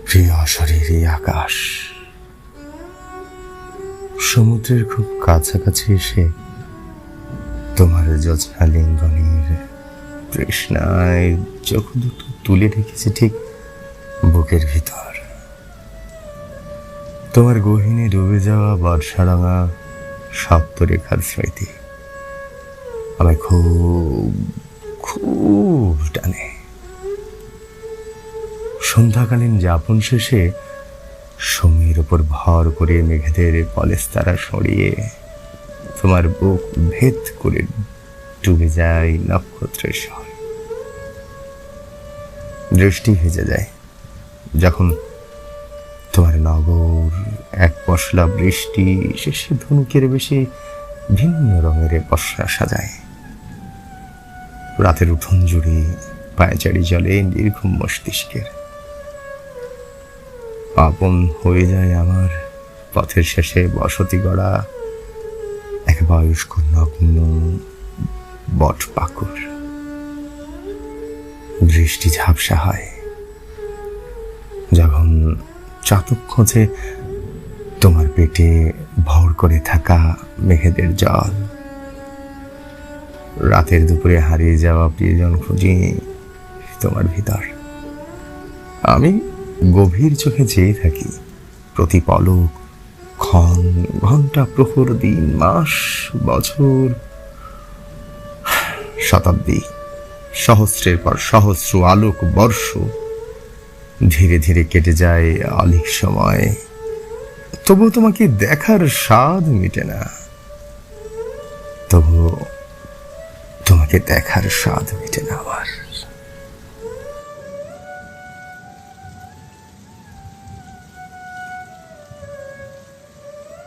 প্রিয় অশরীরী আকাশ, সমুদ্রের খুব কাছাকাছি এসে তোমার জ্যোৎস্না লিঙ্গনের তৃষ্ণায় চোখ দুটো তুলে রেখেছে ঠিক বুকের ভিতর। তোমার গহীনে ডুবে যাওয়া বর্ষারাঙা সপ্তরেখার স্মৃতি আমায় খুব খুব টানে। সন্ধ্যাকালীন যাপন শেষে সময়ের উপর ভর করে মেঘেদের পলেস্তারা সরিয়ে তোমার বুক ভেদ করে ডুবে যায় নক্ষত্রের শহর। দৃষ্টি ভেজে যায় যখন তোমার নগর এক পশলা বৃষ্টি শেষে ধনুকের বেশি ভিন্ন রঙের পশলা সাজায়। রাতের উঠোন জুড়ে পায়চারি জলে নির্ঘুম মস্তিষ্কের আপন হয়ে যায় আমার পথের শেষে বসতি গড়া এক বয়স্ক নগ্ন বট পাকুর। দৃষ্টি ঝাপসা হয় যখন চাতক খোঁজে তোমার পেটে ভর করে থাকা মেঘেদের জল। রাতের দুপুরে হারিয়ে যাওয়া প্রিয়জন খুঁজি তোমার ভিতর। আমি গভীর চোখে চেয়ে থাকি প্রতি পলক, ক্ষণ, ঘন্টা, প্রহর, দিন, মাস, বছর, শতাব্দী, সহস্রের পর সহস্র আলোক বর্ষ ধীরে ধীরে কেটে যায় অলিক সময়, তবু তোমাকে দেখার স্বাদ মিটে না। তবু তোমাকে দেখার স্বাদ মিটে না আমার।